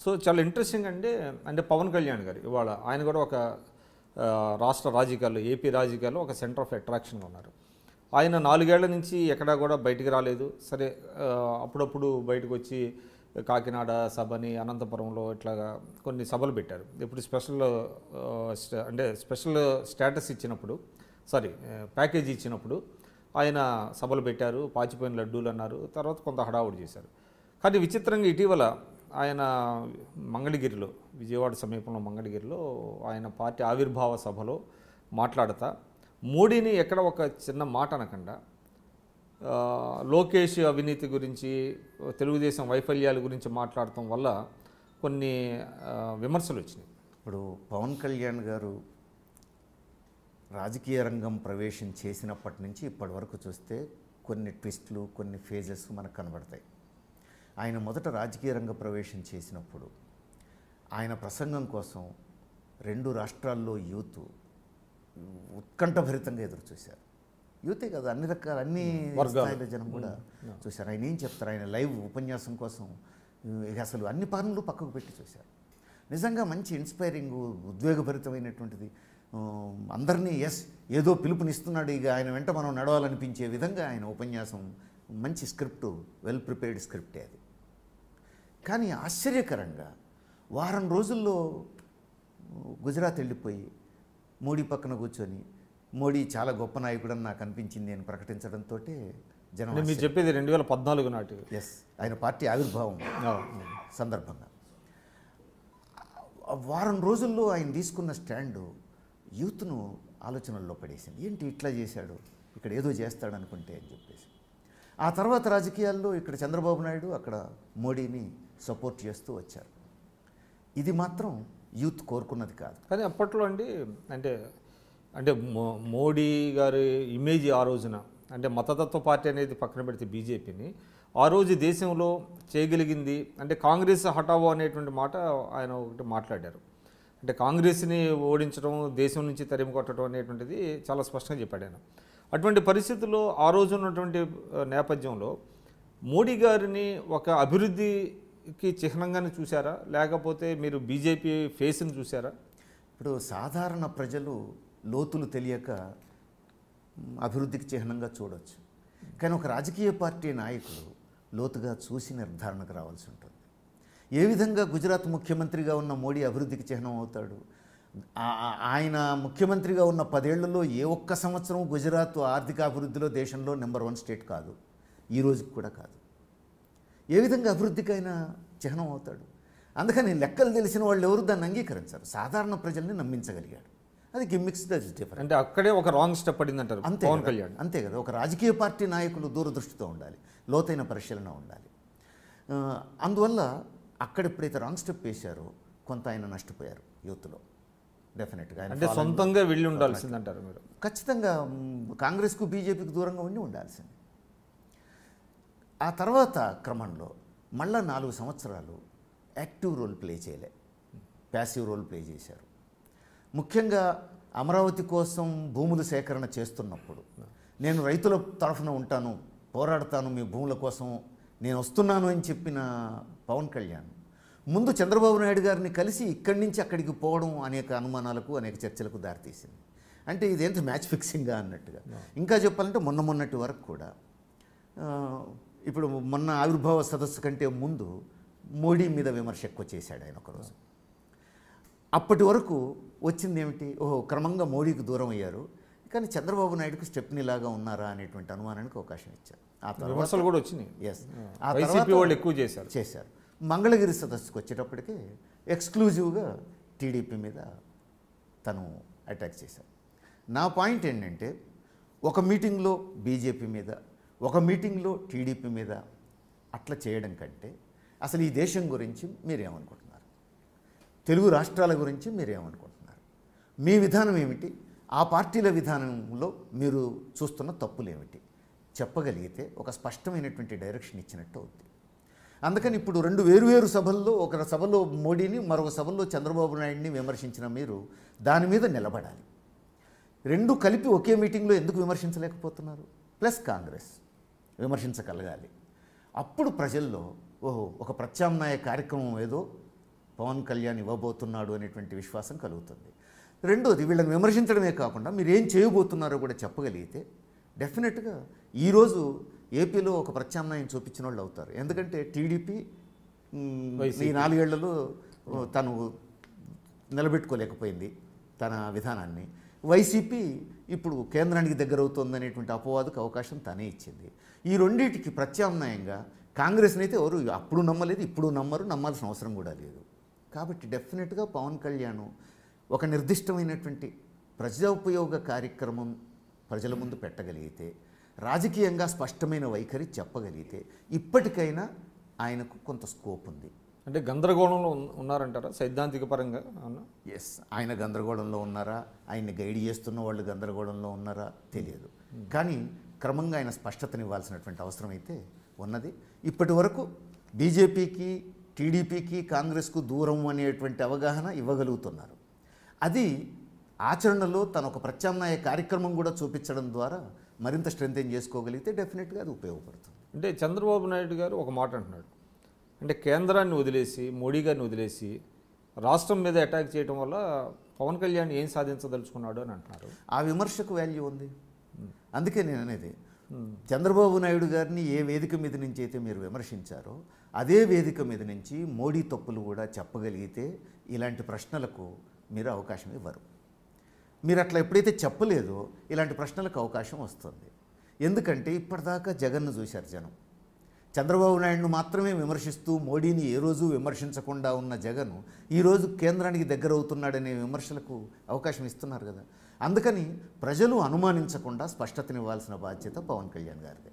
So చాలా interesting అంటే పవన్ కళ్యాణ్ గారు ఇవాళ ఆయన కూడా ఒక రాష్ట్ర రాజకీయాల్లో ఏపీ రాజకీయాల్లో ఒక సెంటర్ ఆఫ్ అట్రాక్షన్గా ఉన్నారు. ఆయన 4 ఏళ్ల నుంచి ఎక్కడా కూడా బయటికి రాలేదు. సరే అప్పుడప్పుడు బయటకు వచ్చి కాకినాడ సభని అనంతపురంలో ఇట్లాగా కొన్ని సభలు పెట్టారు. ఇప్పుడు స్పెషల్ స్టేటస్ ఇచ్చినప్పుడు ప్యాకేజీ ఇచ్చినప్పుడు ఆయన సభలు పెట్టారు, పాచిపోయిన లడ్డూలు అన్నారు, తర్వాత కొంత హడావుడి చేశారు. కానీ విచిత్రంగా ఇటీవల ఆయన మంగళగిరిలో, విజయవాడ సమీపంలో మంగళగిరిలో ఆయన పార్టీ ఆవిర్భావ సభలో మాట్లాడతా మోడీని ఎక్కడ ఒక చిన్న మాట అనకుండా లోకేష్ అవినీతి గురించి, తెలుగుదేశం వైఫల్యాల గురించి మాట్లాడటం వల్ల కొన్ని విమర్శలు వచ్చినాయి. ఇప్పుడు పవన్ కళ్యాణ్ గారు రాజకీయ రంగం ప్రవేశం చేసినప్పటి నుంచి ఇప్పటి వరకు చూస్తే కొన్ని ట్విస్టులు, కొన్ని ఫేజెస్ మనకు కనబడతాయి. ఆయన మొదట రాజకీయ రంగ ప్రవేశం చేసినప్పుడు ఆయన ప్రసంగం కోసం 2 రాష్ట్రాల్లో యూత్ ఉత్కంఠభరితంగా ఎదురు చూశారు. యూతే కదా, అన్ని స్థాయిల జనం కూడా చూశారు. ఆయన ఏం చెప్తారు, ఆయన లైవ్ ఉపన్యాసం కోసం అసలు అన్ని పనులు పక్కకు పెట్టి చూశారు. నిజంగా మంచి ఇన్స్పైరింగ్, ఉద్వేగభరితమైనటువంటిది. అందరినీ ఏదో పిలుపునిస్తున్నాడు, ఇక ఆయన వెంట మనం నడవాలనిపించే విధంగా ఆయన ఉపన్యాసం, మంచి స్క్రిప్టు, వెల్ ప్రిపేర్డ్ స్క్రిప్టే అది. కానీ ఆశ్చర్యకరంగా వారం రోజుల్లో గుజరాత్ వెళ్ళిపోయి మోడీ పక్కన కూర్చొని మోడీ చాలా గొప్ప నాయకుడు అని నాకు అనిపించింది అని ప్రకటించడంతో జనం, మీరు చెప్పేది 2014 నాటి ఆయన పార్టీ ఆవిర్భావం సందర్భంగా వారం రోజుల్లో ఆయన తీసుకున్న స్టాండు యూత్ను ఆలోచనల్లో పడేసింది. ఏంటి ఇట్లా చేశాడు, ఇక్కడ ఏదో చేస్తాడు అనుకుంటే అని చెప్పేసి. ఆ తర్వాత రాజకీయాల్లో ఇక్కడ చంద్రబాబు నాయుడు, అక్కడ మోడీని సపోర్ట్ చేస్తూ వచ్చారు. ఇది మాత్రం యూత్ కోరుకున్నది కాదు. కానీ అప్పట్లో అంటే మోడీ గారి ఇమేజ్ ఆ రోజున, అంటే మతతత్వ పార్టీ అనేది పక్కన పెడితే బీజేపీని ఆ రోజు దేశంలో చేయగలిగింది అంటే కాంగ్రెస్ హఠావో అనేటువంటి మాట ఆయన ఒకటి మాట్లాడారు. అంటే కాంగ్రెస్ని ఓడించడం, దేశం నుంచి తరిమి కొట్టడం అనేటువంటిది చాలా స్పష్టంగా చెప్పాడు ఆయన. అటువంటి పరిస్థితుల్లో ఆ రోజు ఉన్నటువంటి నేపథ్యంలో మోడీ గారిని ఒక అభివృద్ధికి చిహ్నంగానే చూసారా, లేకపోతే మీరు బీజేపీ ఫేస్ని చూసారా? ఇప్పుడు సాధారణ ప్రజలు లోతులు తెలియక అభివృద్ధికి చిహ్నంగా చూడవచ్చు. కానీ ఒక రాజకీయ పార్టీ నాయకుడు లోతుగా చూసి నిర్ధారణకు రావాల్సి ఉంటుంది. ఏ విధంగా గుజరాత్ ముఖ్యమంత్రిగా ఉన్న మోడీ అభివృద్ధికి చిహ్నం అవుతాడు? ఆయన ముఖ్యమంత్రిగా ఉన్న 10 ఏళ్లలో ఏ ఒక్క సంవత్సరం గుజరాత్ ఆర్థిక అభివృద్ధిలో దేశంలో నెంబర్ 1 స్టేట్ కాదు, ఈ రోజుకి కూడా కాదు. ఏ విధంగా అభివృద్ధికైనా చిహ్నం అవుతాడు? అందుకని లెక్కలు తెలిసిన వాళ్ళు ఎవరు దాన్ని అంగీకరించారు. సాధారణ ప్రజల్ని నమ్మించగలిగాడు. అది గిమ్మిక్స్, దట్ ఇస్ డిఫరెంట్. అంటే అక్కడే ఒక రాంగ్ స్టెప్ పడింది అంటారు పవన్ కళ్యాణ్. అంతే కదా, ఒక రాజకీయ పార్టీ నాయకులు దూరదృష్టితో ఉండాలి, లోతైన పరిశీలన ఉండాలి. అందువల్ల అక్కడ ఎప్పుడైతే రాంగ్ స్టెప్ వేశారో కొంత ఆయన నష్టపోయారు యూత్లో. డెఫినెట్గా అంటే సొంతంగా వెళ్ళి ఉండాల్సిందంటారు మీరు? ఖచ్చితంగా కాంగ్రెస్కు బీజేపీకి దూరంగా ఉండి ఉండాల్సింది. ఆ తర్వాత క్రమంలో మళ్ళా 4 సంవత్సరాలు యాక్టివ్ రోల్ ప్లే చేయలే, ప్యాసివ్ రోల్ ప్లే చేశారు. ముఖ్యంగా అమరావతి కోసం భూముల సేకరణ చేస్తున్నప్పుడు నేను రైతుల తరఫున ఉంటాను, పోరాడతాను, మీ భూముల కోసం నేను వస్తున్నాను అని చెప్పిన పవన్ కళ్యాణ్ ముందు చంద్రబాబు నాయుడు గారిని కలిసి ఇక్కడి నుంచి అక్కడికి పోవడం అనేక అనుమానాలకు, అనేక చర్చలకు దారితీసింది. అంటే ఇదేంత మ్యాచ్ ఫిక్సింగ్గా అన్నట్టుగా. ఇంకా చెప్పాలంటే మొన్నటి వరకు కూడా, ఇప్పుడు మొన్న ఆవిర్భావ సదస్సు కంటే ముందు మోడీ మీద విమర్శ ఎక్కువ చేశాడు ఆయన ఒకరోజు. అప్పటి వరకు వచ్చింది ఏమిటి, క్రమంగా మోడీకి దూరం అయ్యారు, కానీ చంద్రబాబు నాయుడుకు స్టెప్నీలాగా ఉన్నారా అనేటువంటి అనుమానానికి అవకాశం ఇచ్చారు. ఆ విమర్శలు కూడా వచ్చినాయి. ఆ తర్వాత వాళ్ళు ఎక్కువ చేశారు. మంగళగిరి సదస్సుకు వచ్చేటప్పటికే ఎక్స్క్లూజివ్గా టీడీపీ మీద తను అటాక్ చేశారు. నా పాయింట్ ఏంటంటే, ఒక మీటింగ్లో బీజేపీ మీద, ఒక మీటింగ్లో టీడీపీ మీద అట్లా చేయడం కంటే అసలు ఈ దేశం గురించి మీరేమనుకుంటున్నారు, తెలుగు రాష్ట్రాల గురించి మీరేమనుకుంటున్నారు, మీ విధానం ఏమిటి, ఆ పార్టీల విధానంలో మీరు చూస్తున్న తప్పులు ఏమిటి చెప్పగలిగితే ఒక స్పష్టమైనటువంటి డైరెక్షన్ ఇచ్చినట్టు అవుతుంది. అందుకని ఇప్పుడు 2 వేరువేరు సభల్లో, ఒక సభలో మోడీని, మరొక సభల్లో చంద్రబాబు నాయుడిని విమర్శించిన మీరు దాని మీద నిలబడాలి. 2 కలిపి ఒకే మీటింగ్లో ఎందుకు విమర్శించలేకపోతున్నారు? ప్లస్ కాంగ్రెస్ విమర్శించగలగాలి. అప్పుడు ప్రజల్లో ఒక ప్రత్యామ్నాయ కార్యక్రమం ఏదో పవన్ కళ్యాణ్ ఇవ్వబోతున్నాడు అనేటువంటి విశ్వాసం కలుగుతుంది. రెండోది, వీళ్ళని విమర్శించడమే కాకుండా మీరు ఏం చేయబోతున్నారో కూడా చెప్పగలిగితే డెఫినెట్గా ఈరోజు ఏపీలో ఒక ప్రత్యామ్నాయం చూపించిన వాళ్ళు అవుతారు. ఎందుకంటే టీడీపీ ఈ 4 ఏళ్లలో తను నిలబెట్టుకోలేకపోయింది తన విధానాన్ని. వైసీపీ ఇప్పుడు కేంద్రానికి దగ్గర అవుతుందనేటువంటి అపవాదుకు అవకాశం తనే ఇచ్చింది. ఈ రెండింటికి ప్రత్యామ్నాయంగా కాంగ్రెస్ని అయితే ఎవరు అప్పుడు నమ్మలేదు, ఇప్పుడు నమ్మరు, నమ్మాల్సిన అవసరం కూడా లేదు. కాబట్టి డెఫినెట్గా పవన్ కళ్యాణ్ ఒక నిర్దిష్టమైనటువంటి ప్రజోపయోగ కార్యక్రమం ప్రజల ముందు పెట్టగలిగితే, రాజకీయంగా స్పష్టమైన వైఖరి చెప్పగలిగితే ఇప్పటికైనా ఆయనకు కొంత స్కోప్ ఉంది. అంటే గందరగోళంలో ఉన్నారంటారా సైద్ధాంతిక పరంగా? ఎస్, ఆయన గందరగోళంలో ఉన్నారా, ఆయన్ని గైడ్ చేస్తున్న వాళ్ళు గందరగోళంలో ఉన్నారా తెలియదు. కానీ క్రమంగా ఆయన స్పష్టతనివ్వాల్సినటువంటి అవసరం అయితే ఉన్నది. ఇప్పటి వరకు బీజేపీకి, టీడీపీకి, కాంగ్రెస్కు దూరం అనేటువంటి అవగాహన ఇవ్వగలుగుతున్నారు. అది ఆచరణలో తన ఒక ప్రత్యామ్నాయ కార్యక్రమం కూడా చూపించడం ద్వారా మరింత స్ట్రెంథెన్ చేసుకోగలిగితే డెఫినెట్గా అది ఉపయోగపడుతుంది. అంటే చంద్రబాబు నాయుడు గారు ఒక మాట అంటున్నాడు, అంటే కేంద్రాన్ని వదిలేసి, మోడీ గారిని వదిలేసి రాష్ట్రం మీద అటాక్ చేయడం వల్ల పవన్ కళ్యాణ్ ఏం సాధించదలుచుకున్నాడు అని అంటున్నారు. ఆ విమర్శకు వాల్యూ ఉంది. అందుకే నేను అనేది, చంద్రబాబు నాయుడు గారిని ఏ వేదిక మీద నుంచి అయితే మీరు విమర్శించారో అదే వేదిక మీద నుంచి మోడీ తప్పులు కూడా చెప్పగలిగితే ఇలాంటి ప్రశ్నలకు మీరు అవకాశం ఇవ్వరు. మీరు అట్లా ఎప్పుడైతే చెప్పలేదో ఇలాంటి ప్రశ్నలకు అవకాశం వస్తుంది. ఎందుకంటే ఇప్పటిదాకా జగన్ను చూశారు జనం. చంద్రబాబు నాయుడును మాత్రమే విమర్శిస్తూ మోడీని ఏ రోజు విమర్శించకుండా ఉన్న జగన్ ఈరోజు కేంద్రానికి దగ్గర అవుతున్నాడనే విమర్శలకు అవకాశం ఇస్తున్నారు కదా. అందుకని ప్రజలు అనుమానించకుండా స్పష్టతనివ్వాల్సిన బాధ్యత పవన్ కళ్యాణ్ గారిదే.